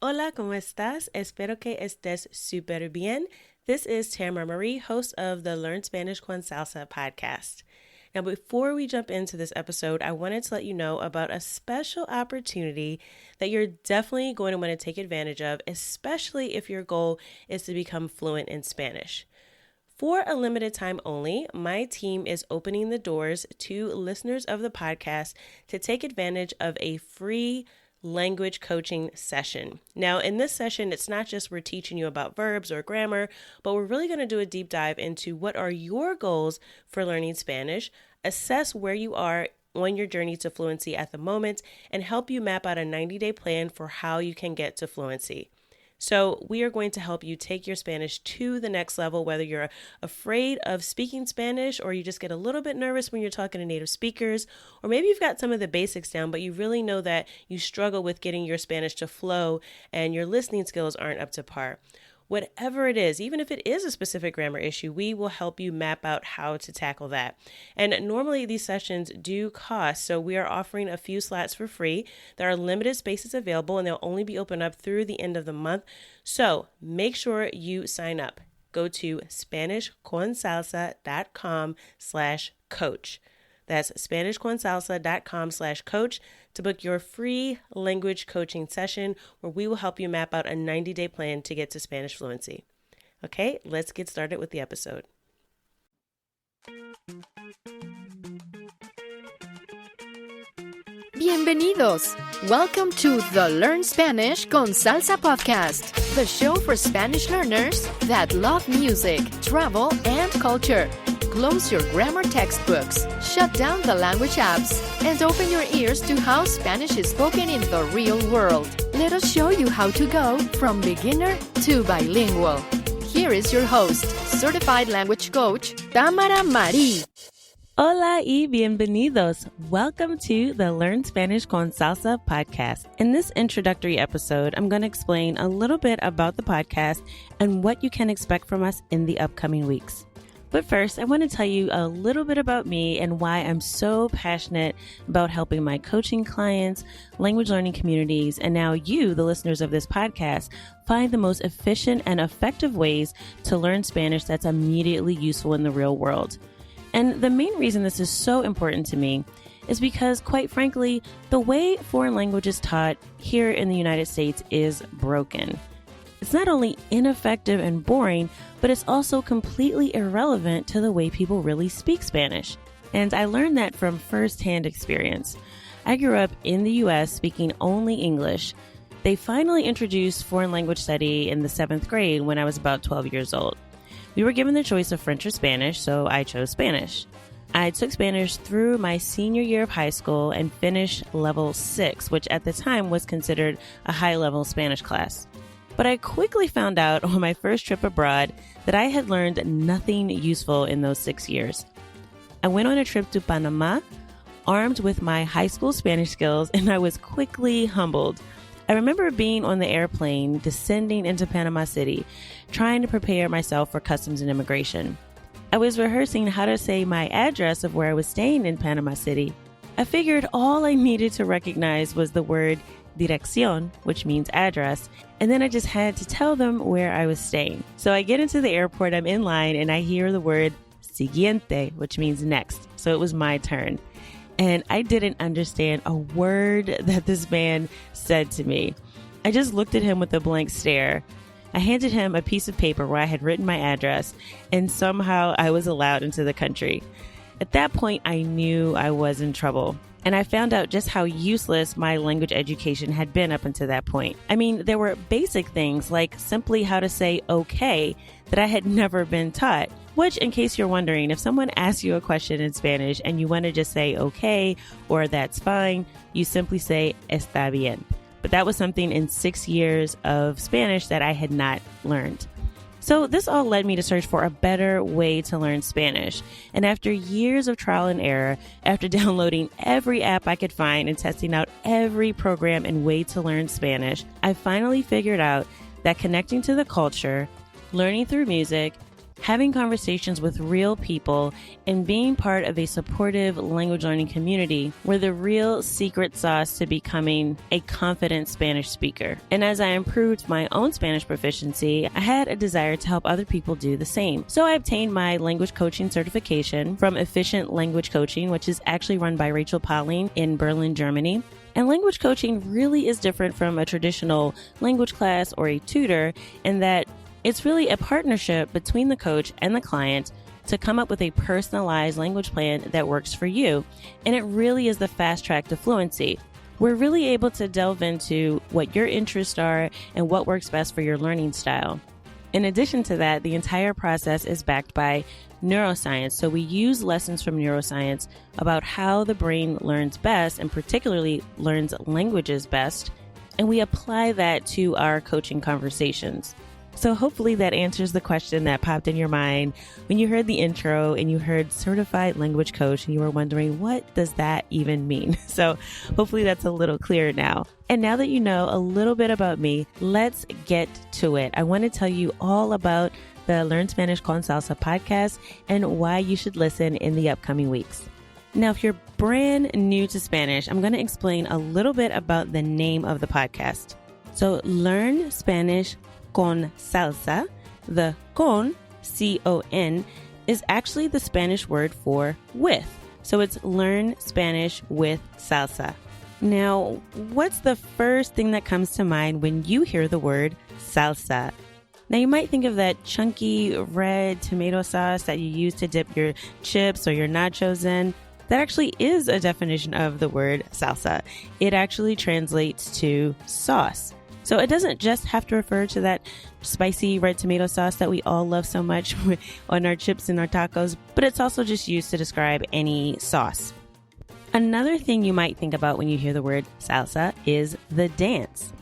Hola, ¿cómo estás? Espero que estés súper bien. This is Tamara Marie, host of the Learn Spanish con Salsa podcast. Now, before we jump into this episode, I wanted to let you know about a special opportunity that you're definitely going to want to take advantage of, especially if your goal is to become fluent in Spanish. For a limited time only, my team is opening the doors to listeners of the podcast to take advantage of a free language coaching session. Now, in this session, it's not just we're teaching you about verbs or grammar, but we're really going to do a deep dive into what are your goals for learning Spanish, assess where you are on your journey to fluency at the moment, and help you map out a 90-day plan for how you can get to fluency. So we are going to help you take your Spanish to the next level, whether you're afraid of speaking Spanish or you just get a little bit nervous when you're talking to native speakers, or maybe you've got some of the basics down, but you really know that you struggle with getting your Spanish to flow and your listening skills aren't up to par. Whatever it is, even if it is a specific grammar issue, we will help you map out how to tackle that. And normally these sessions do cost, so we are offering a few slots for free. There are limited spaces available and they'll only be open up through the end of the month. So make sure you sign up. Go to SpanishConSalsa.com/coach. That's SpanishConSalsa.com/coach to book your free language coaching session where we will help you map out a 90-day plan to get to Spanish fluency. Okay, let's get started with the episode. Bienvenidos! Welcome to the Learn Spanish con Salsa podcast, the show for Spanish learners that love music, travel, and culture. Close your grammar textbooks, shut down the language apps, and open your ears to how Spanish is spoken in the real world. Let us show you how to go from beginner to bilingual. Here is your host, certified language coach, Tamara Marie. Hola y bienvenidos. Welcome to the Learn Spanish con Salsa podcast. In this introductory episode, I'm going to explain a little bit about the podcast and what you can expect from us in the upcoming weeks. But first, I want to tell you a little bit about me and why I'm so passionate about helping my coaching clients, language learning communities, and now you, the listeners of this podcast, find the most efficient and effective ways to learn Spanish that's immediately useful in the real world. And the main reason this is so important to me is because, quite frankly, the way foreign language is taught here in the United States is broken. It's not only ineffective and boring, but it's also completely irrelevant to the way people really speak Spanish. And I learned that from firsthand experience. I grew up in the U.S. speaking only English. They finally introduced foreign language study in the 7th grade when I was about 12 years old. We were given the choice of French or Spanish, so I chose Spanish. I took Spanish through my senior year of high school and finished level 6, which at the time was considered a high-level Spanish class. But I quickly found out on my first trip abroad that I had learned nothing useful in those 6 years. I went on a trip to Panama, armed with my high school Spanish skills, and I was quickly humbled. I remember being on the airplane, descending into Panama City, trying to prepare myself for customs and immigration. I was rehearsing how to say my address of where I was staying in Panama City. I figured all I needed to recognize was the word dirección, which means address, and then I just had to tell them where I was staying. So I get into the airport, I'm in line, and I hear the word siguiente, which means next. So it was my turn. And I didn't understand a word that this man said to me. I just looked at him with a blank stare. I handed him a piece of paper where I had written my address, and somehow I was allowed into the country. At that point, I knew I was in trouble. And I found out just how useless my language education had been up until that point. I mean, there were basic things like simply how to say okay that I had never been taught. Which, in case you're wondering, if someone asks you a question in Spanish and you want to just say okay or that's fine, you simply say está bien. But that was something in 6 years of Spanish that I had not learned. So this all led me to search for a better way to learn Spanish. And after years of trial and error, after downloading every app I could find and testing out every program and way to learn Spanish, I finally figured out that connecting to the culture, learning through music, having conversations with real people, and being part of a supportive language learning community were the real secret sauce to becoming a confident Spanish speaker. And as I improved my own Spanish proficiency, I had a desire to help other people do the same. So I obtained my language coaching certification from Efficient Language Coaching, which is actually run by Rachel Pauling in Berlin, Germany. And language coaching really is different from a traditional language class or a tutor in that it's really a partnership between the coach and the client to come up with a personalized language plan that works for you. And it really is the fast track to fluency. We're really able to delve into what your interests are and what works best for your learning style. In addition to that, the entire process is backed by neuroscience. So we use lessons from neuroscience about how the brain learns best and particularly learns languages best. And we apply that to our coaching conversations. So hopefully that answers the question that popped in your mind when you heard the intro and you heard certified language coach and you were wondering, what does that even mean? So hopefully that's a little clearer now. And now that you know a little bit about me, let's get to it. I want to tell you all about the Learn Spanish con Salsa podcast and why you should listen in the upcoming weeks. Now, if you're brand new to Spanish, I'm going to explain a little bit about the name of the podcast. So Learn Spanish con Salsa. The con, C-O-N, is actually the Spanish word for with. So it's Learn Spanish with Salsa. Now, what's the first thing that comes to mind when you hear the word salsa? Now, you might think of that chunky red tomato sauce that you use to dip your chips or your nachos in. That actually is a definition of the word salsa. It actually translates to sauce. So it doesn't just have to refer to that spicy red tomato sauce that we all love so much on our chips and our tacos, but it's also just used to describe any sauce. Another thing you might think about when you hear the word salsa is the dance.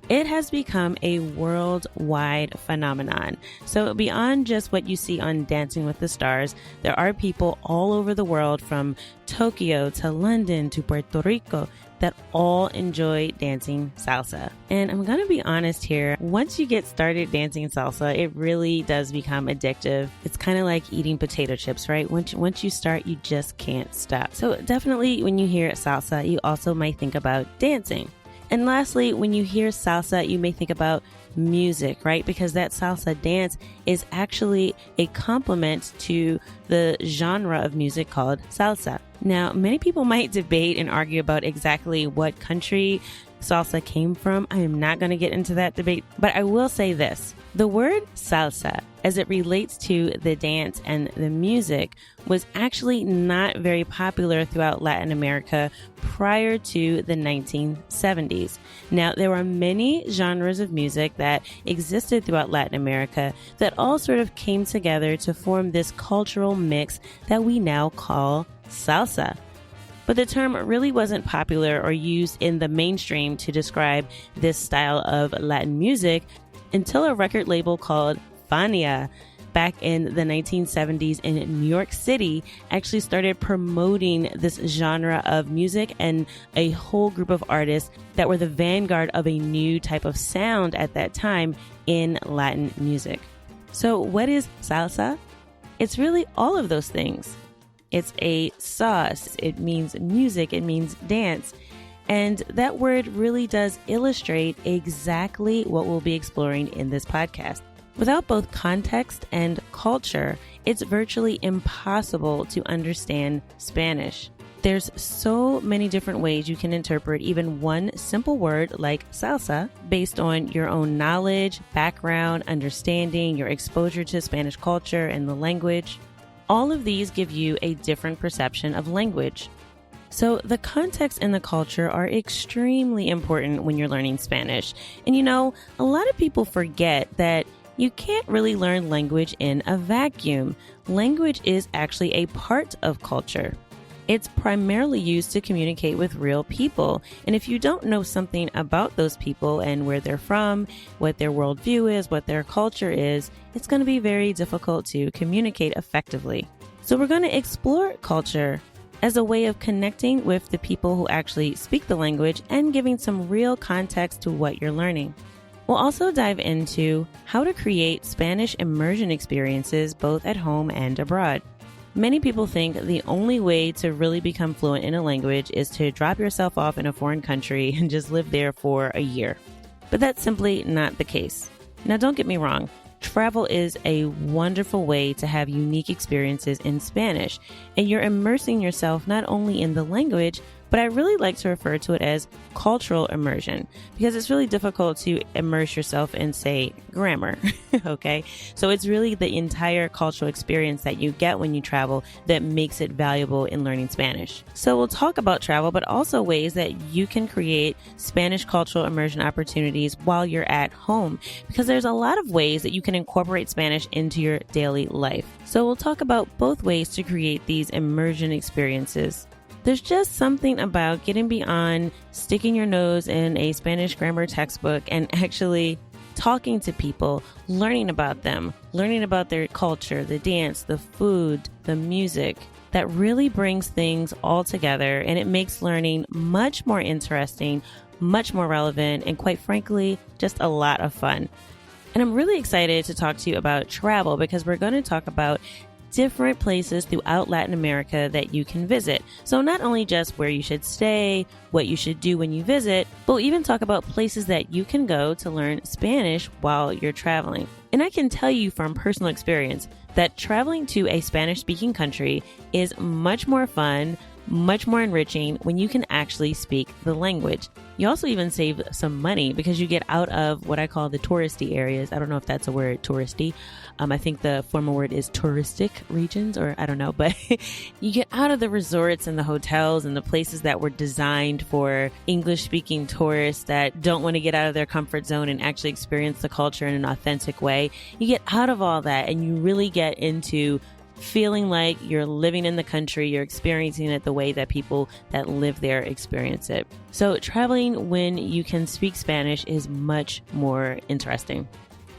It has become a worldwide phenomenon. So beyond just what you see on Dancing with the Stars, there are people all over the world from Tokyo to London to Puerto Rico that all enjoy dancing salsa. And I'm going to be honest here, once you get started dancing salsa, it really does become addictive. It's kind of like eating potato chips, right? Once you start, you just can't stop. So definitely when you hear salsa, you also might think about dancing. And lastly, when you hear salsa, you may think about music, right? Because that salsa dance is actually a complement to the genre of music called salsa. Now, many people might debate and argue about exactly what country salsa came from. I am not going to get into that debate, but I will say this. The word salsa, as it relates to the dance and the music, was actually not very popular throughout Latin America prior to the 1970s. Now, there were many genres of music that existed throughout Latin America that all sort of came together to form this cultural mix that we now call salsa. But the term really wasn't popular or used in the mainstream to describe this style of Latin music until a record label called Fania back in the 1970s in New York City actually started promoting this genre of music and a whole group of artists that were the vanguard of a new type of sound at that time in Latin music. So what is salsa? It's really all of those things. It's a sauce. It means music. It means dance. And that word really does illustrate exactly what we'll be exploring in this podcast. Without both context and culture, it's virtually impossible to understand Spanish. There's so many different ways you can interpret even one simple word like salsa based on your own knowledge, background, understanding, your exposure to Spanish culture and the language. All of these give you a different perception of language. So the context and the culture are extremely important when you're learning Spanish. And you know, a lot of people forget that you can't really learn language in a vacuum. Language is actually a part of culture. It's primarily used to communicate with real people. And if you don't know something about those people and where they're from, what their worldview is, what their culture is, it's going to be very difficult to communicate effectively. So we're going to explore culture as a way of connecting with the people who actually speak the language and giving some real context to what you're learning. We'll also dive into how to create Spanish immersion experiences both at home and abroad. Many people think the only way to really become fluent in a language is to drop yourself off in a foreign country and just live there for a year. But that's simply not the case. Now, don't get me wrong. Travel is a wonderful way to have unique experiences in Spanish, and you're immersing yourself not only in the language, but I really like to refer to it as cultural immersion because it's really difficult to immerse yourself in, say, grammar, okay? So it's really the entire cultural experience that you get when you travel that makes it valuable in learning Spanish. So we'll talk about travel, but also ways that you can create Spanish cultural immersion opportunities while you're at home because there's a lot of ways that you can incorporate Spanish into your daily life. So we'll talk about both ways to create these immersion experiences. There's just something about getting beyond sticking your nose in a Spanish grammar textbook and actually talking to people, learning about them, learning about their culture, the dance, the food, the music, that really brings things all together and it makes learning much more interesting, much more relevant, and quite frankly, just a lot of fun. And I'm really excited to talk to you about travel because we're going to talk about different places throughout Latin America that you can visit. So not only just where you should stay, what you should do when you visit, but we'll even talk about places that you can go to learn Spanish while you're traveling. And I can tell you from personal experience that traveling to a Spanish-speaking country is much more fun, much more enriching when you can actually speak the language. You also even save some money because you get out of what I call the touristy areas. I don't know if that's a word, touristy. I think the formal word is touristic regions, or I don't know, but you get out of the resorts and the hotels and the places that were designed for English-speaking tourists that don't want to get out of their comfort zone and actually experience the culture in an authentic way. You get out of all that and you really get into feeling like you're living in the country, you're experiencing it the way that people that live there experience it. So traveling when you can speak Spanish is much more interesting.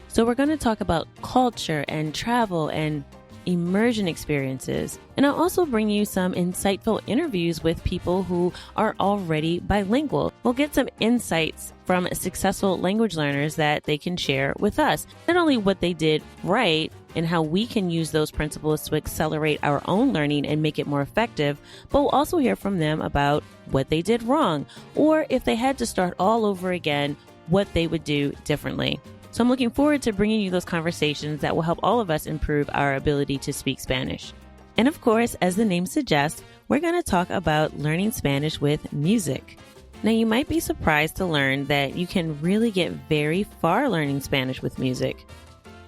So we're going to talk about culture and travel and immersion experiences. And I'll also bring you some insightful interviews with people who are already bilingual. We'll get some insights from successful language learners that they can share with us. Not only what they did right and how we can use those principles to accelerate our own learning and make it more effective, but we'll also hear from them about what they did wrong, or if they had to start all over again, what they would do differently. So I'm looking forward to bringing you those conversations that will help all of us improve our ability to speak Spanish. And of course, as the name suggests, we're going to talk about learning Spanish with music. Now, you might be surprised to learn that you can really get very far learning Spanish with music.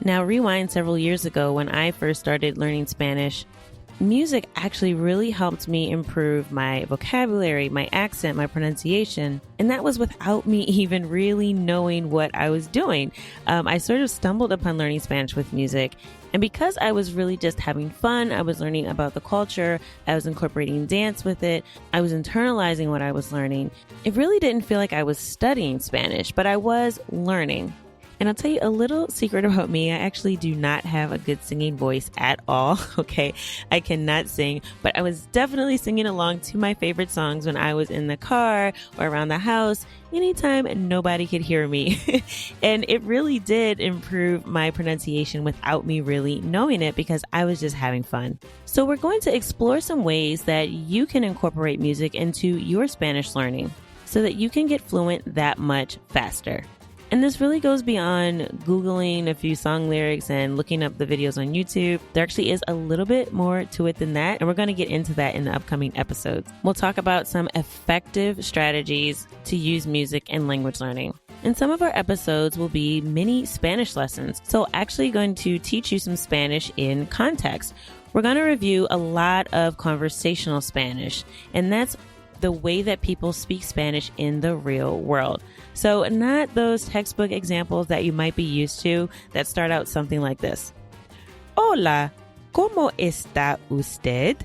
Now, rewind several years ago when I first started learning Spanish, music actually really helped me improve my vocabulary, my accent, my pronunciation, and that was without me even really knowing what I was doing. I sort of stumbled upon learning Spanish with music, and because I was really just having fun, I was learning about the culture, I was incorporating dance with it, I was internalizing what I was learning. It really didn't feel like I was studying Spanish, but I was learning. And I'll tell you a little secret about me. I actually do not have a good singing voice at all. Okay. I cannot sing, but I was definitely singing along to my favorite songs when I was in the car or around the house, anytime nobody could hear me. And it really did improve my pronunciation without me really knowing it because I was just having fun. So we're going to explore some ways that you can incorporate music into your Spanish learning so that you can get fluent that much faster. And this really goes beyond Googling a few song lyrics and looking up the videos on YouTube. There actually is a little bit more to it than that, and we're going to get into that in the upcoming episodes. We'll talk about some effective strategies to use music in language learning. And some of our episodes will be mini Spanish lessons. So actually going to teach you some Spanish in context. We're going to review a lot of conversational Spanish, and that's the way that people speak Spanish in the real world. So not those textbook examples that you might be used to that start out something like this. Hola, ¿cómo está usted?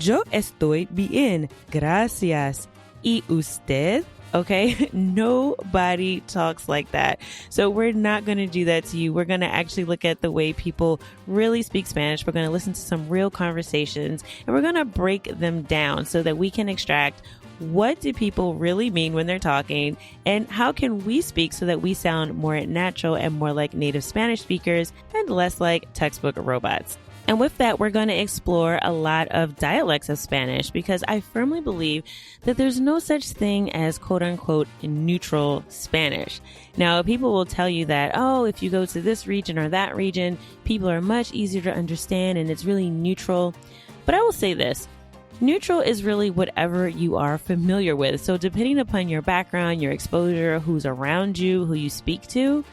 Yo estoy bien, gracias. ¿Y usted? Okay, nobody talks like that. So we're not going to do that to you. We're going to actually look at the way people really speak Spanish. We're going to listen to some real conversations and we're going to break them down so that we can extract What do people really mean when they're talking? And how can we speak so that we sound more natural and more like native Spanish speakers and less like textbook robots? And with that, we're going to explore a lot of dialects of Spanish because I firmly believe that there's no such thing as quote unquote neutral Spanish. Now, people will tell you that, oh, if you go to this region or that region, people are much easier to understand and it's really neutral. But I will say this. Neutral is really whatever you are familiar with. So depending upon your background, your exposure, who's around you, who you speak to,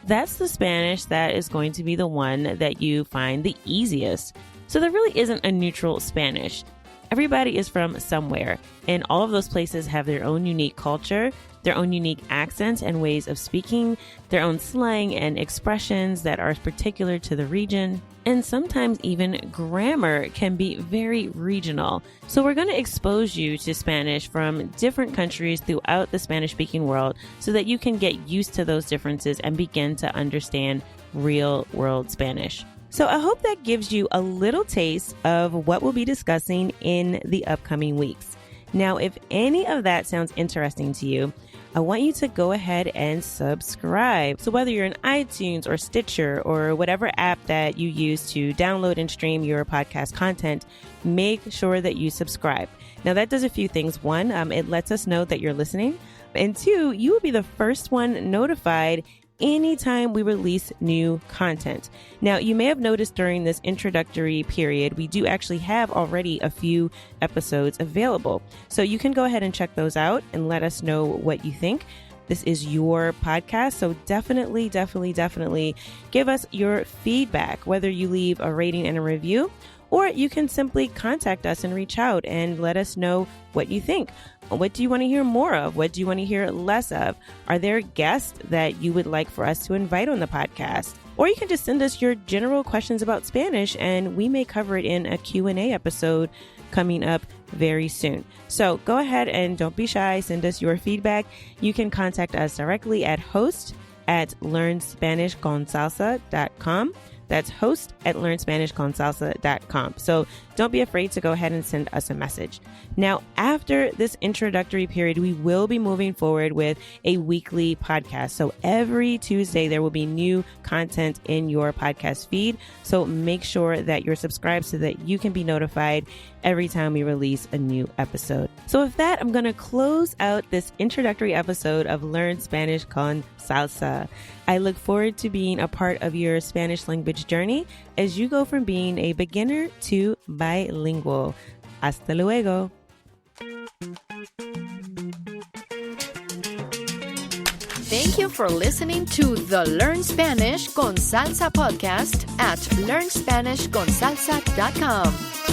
that's the Spanish that is going to be the one that you find the easiest. So there really isn't a neutral Spanish. Everybody is from somewhere, and all of those places have their own unique culture, their own unique accents and ways of speaking, their own slang and expressions that are particular to the region. And sometimes even grammar can be very regional. So we're going to expose you to Spanish from different countries throughout the Spanish-speaking world so that you can get used to those differences and begin to understand real world Spanish. So I hope that gives you a little taste of what we'll be discussing in the upcoming weeks. Now, if any of that sounds interesting to you, I want you to go ahead and subscribe. So whether you're in iTunes or Stitcher or whatever app that you use to download and stream your podcast content, make sure that you subscribe. Now that does a few things. One, it lets us know that you're listening. And two, you will be the first one notified anytime we release new content. Now, you may have noticed during this introductory period, we do actually have already a few episodes available. So you can go ahead and check those out and let us know what you think. This is your podcast, so definitely give us your feedback, whether you leave a rating and a review, or you can simply contact us and reach out and let us know what you think. What do you want to hear more of? What do you want to hear less of? Are there guests that you would like for us to invite on the podcast? Or you can just send us your general questions about Spanish and we may cover it in a Q&A episode coming up very soon. So go ahead and don't be shy. Send us your feedback. You can contact us directly at host@learnspanishconsalsa.com. That's host@learnspanishconsalsa.com. So don't be afraid to go ahead and send us a message. Now, after this introductory period, we will be moving forward with a weekly podcast. So every Tuesday, there will be new content in your podcast feed. So make sure that you're subscribed so that you can be notified every time we release a new episode. So with that, I'm going to close out this introductory episode of Learn Spanish con Salsa. I look forward to being a part of your Spanish language journey as you go from being a beginner to bilingual. Hasta luego. Thank you for listening to the Learn Spanish con Salsa podcast at learnspanishconsalsa.com.